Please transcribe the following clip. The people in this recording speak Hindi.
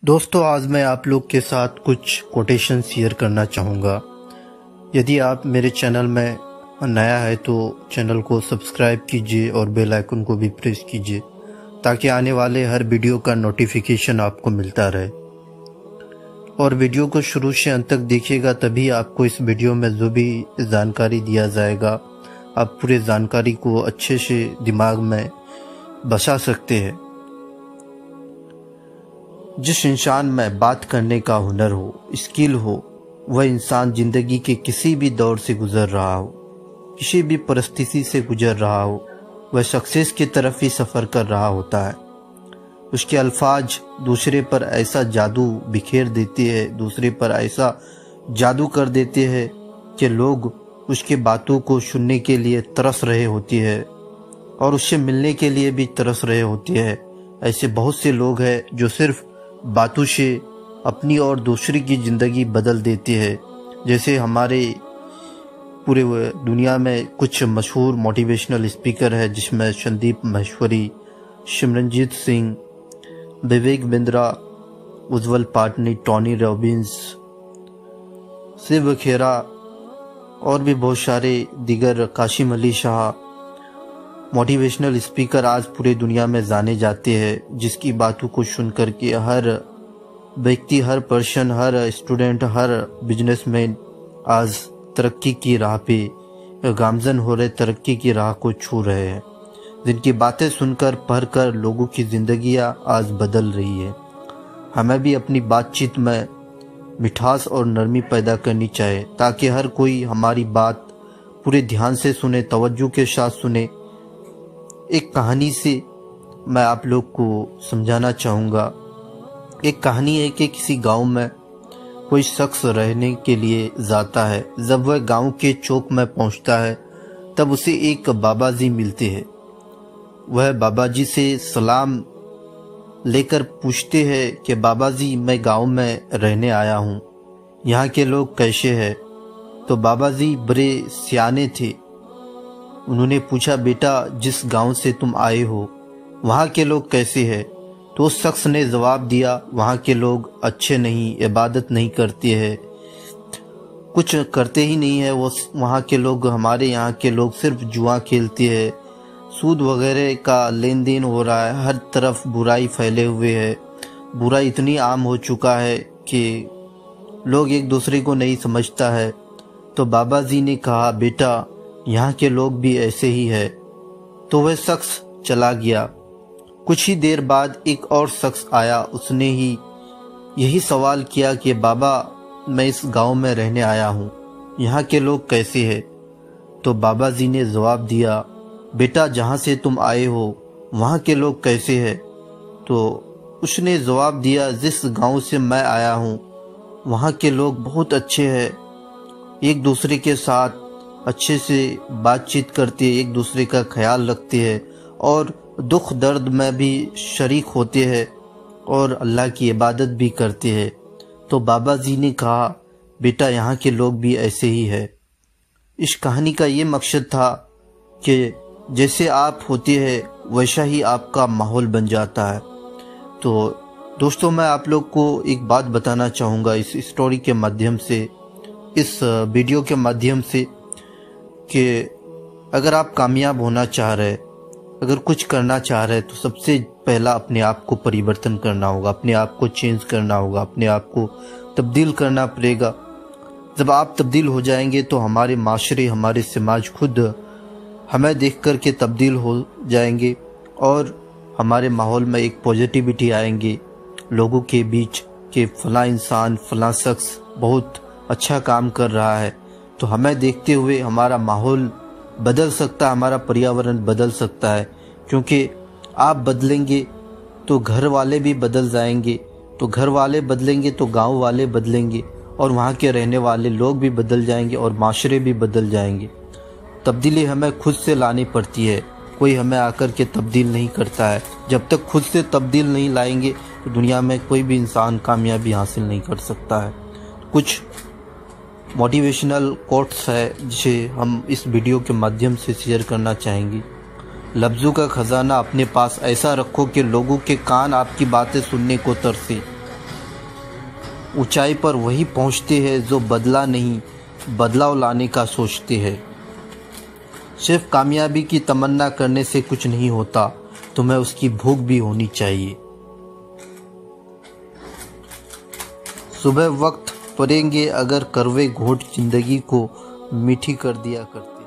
दोस्तों, आज मैं आप लोग के साथ कुछ कोटेशन शेयर करना चाहूँगा। यदि आप मेरे चैनल में नया है तो चैनल को सब्सक्राइब कीजिए और बेल आइकन को भी प्रेस कीजिए ताकि आने वाले हर वीडियो का नोटिफिकेशन आपको मिलता रहे। और वीडियो को शुरू से अंत तक देखिएगा, तभी आपको इस वीडियो में जो भी जानकारी दिया जाएगा आप पूरे जानकारी को अच्छे से दिमाग में बसा सकते हैं। जिस इंसान में बात करने का हुनर हो, स्किल हो, वह इंसान जिंदगी के किसी भी दौर से गुजर रहा हो, किसी भी परिस्थिति से गुजर रहा हो, वह सक्सेस की तरफ ही सफ़र कर रहा होता है। उसके अल्फाज दूसरे पर ऐसा जादू बिखेर देते हैं, दूसरे पर ऐसा जादू कर देते हैं कि लोग उसके बातों को सुनने के लिए तरस रहे होते हैं और उससे मिलने के लिए भी तरस रहे होते हैं। ऐसे बहुत से लोग हैं जो सिर्फ बातों से अपनी और दूसरी की ज़िंदगी बदल देते हैं। जैसे हमारे पूरे दुनिया में कुछ मशहूर मोटिवेशनल स्पीकर है, जिसमें संदीप माहेश्वरी, सिमरनजीत सिंह, विवेक बिंद्रा, उज्जवल पाटनी, टोनी रॉबिन्स, शिव खेरा और भी बहुत सारे दीगर, काशिम अली शाह मोटिवेशनल स्पीकर आज पूरे दुनिया में जाने जाते हैं, जिसकी बातों को सुन कर के हर व्यक्ति, हर पर्सन, हर स्टूडेंट, हर बिजनेसमैन आज तरक्की की राह पे गामजन हो रहे, तरक्की की राह को छू रहे हैं। जिनकी बातें सुनकर, पढ़कर लोगों की ज़िंदगियां आज बदल रही है। हमें भी अपनी बातचीत में मिठास और नरमी पैदा करनी चाहिए ताकि हर कोई हमारी बात पूरे ध्यान से सुने, तवज्जो के साथ सुने। एक कहानी से मैं आप लोग को समझाना चाहूँगा। एक कहानी है कि किसी गांव में कोई शख्स रहने के लिए जाता है। जब वह गांव के चौक में पहुंचता है तब उसे एक बाबा जी मिलते हैं। वह बाबा जी से सलाम लेकर पूछते हैं कि बाबा जी, मैं गांव में रहने आया हूँ, यहाँ के लोग कैसे हैं? तो बाबा जी बड़े सियाने थे। उन्होंने पूछा, बेटा, जिस गांव से तुम आए हो वहाँ के लोग कैसे हैं? तो उस शख्स ने जवाब दिया, वहाँ के लोग अच्छे नहीं, इबादत नहीं करते हैं, कुछ करते ही नहीं है वो। वहाँ के लोग, हमारे यहाँ के लोग सिर्फ जुआ खेलते हैं, सूद वगैरह का लेन देन हो रहा है, हर तरफ बुराई फैले हुए है। बुराई इतनी आम हो चुका है कि लोग एक दूसरे को नहीं समझता है। तो बाबा जी ने कहा, बेटा, यहाँ के लोग भी ऐसे ही है। तो वह शख्स चला गया। कुछ ही देर बाद एक और शख्स आया। उसने ही यही सवाल किया कि बाबा, मैं इस गांव में रहने आया हूँ, यहाँ के लोग कैसे हैं? तो बाबा जी ने जवाब दिया, बेटा, जहाँ से तुम आए हो वहाँ के लोग कैसे हैं? तो उसने जवाब दिया, जिस गांव से मैं आया हूँ वहाँ के लोग बहुत अच्छे हैं, एक दूसरे के साथ अच्छे से बातचीत करते हैं, एक दूसरे का ख्याल रखते हैं और दुख दर्द में भी शरीक होते हैं और अल्लाह की इबादत भी करते हैं। तो बाबा जी ने कहा, बेटा, यहाँ के लोग भी ऐसे ही है। इस कहानी का ये मकसद था कि जैसे आप होते हैं वैसा ही आपका माहौल बन जाता है। तो दोस्तों, मैं आप लोग को एक बात बताना चाहूँगा इस स्टोरी के माध्यम से, इस वीडियो के माध्यम से, कि अगर आप कामयाब होना चाह रहे, अगर कुछ करना चाह रहे, तो सबसे पहला अपने आप को परिवर्तन करना होगा, अपने आप को चेंज करना होगा, अपने आप को तब्दील करना पड़ेगा। जब आप तब्दील हो जाएंगे तो हमारे माशरे, हमारे समाज खुद हमें देख कर के तब्दील हो जाएंगे और हमारे माहौल में एक पॉजिटिविटी आएंगे लोगों के बीच कि फ़लाँ इंसान, फ़लाँ शख्स बहुत अच्छा काम कर रहा है। तो हमें देखते हुए हमारा माहौल बदल सकता है, हमारा पर्यावरण बदल सकता है, क्योंकि आप बदलेंगे तो घर वाले भी बदल जाएंगे, तो घर वाले बदलेंगे तो गांव वाले बदलेंगे और वहाँ के रहने वाले लोग भी बदल जाएंगे और माशरे भी बदल जाएंगे। तब्दीली हमें खुद से लानी पड़ती है, कोई हमें आकर के तब्दील नहीं करता है। जब तक खुद से तब्दील नहीं लाएंगे तो दुनिया में कोई भी इंसान कामयाबी हासिल नहीं कर सकता है। कुछ मोटिवेशनल कोट्स है जिसे हम इस वीडियो के माध्यम से शेयर करना चाहेंगे। लफ्ज़ों का ख़जाना अपने पास ऐसा रखो कि लोगों के कान आपकी बातें सुनने को तरसे। ऊंचाई पर वही पहुंचते हैं जो बदला नहीं, बदलाव लाने का सोचते हैं। सिर्फ कामयाबी की तमन्ना करने से कुछ नहीं होता, तुम्हें उसकी भूख भी होनी चाहिए। सुबह वक्त पड़ेंगे अगर करवे घोट जिंदगी को मीठी कर दिया करते।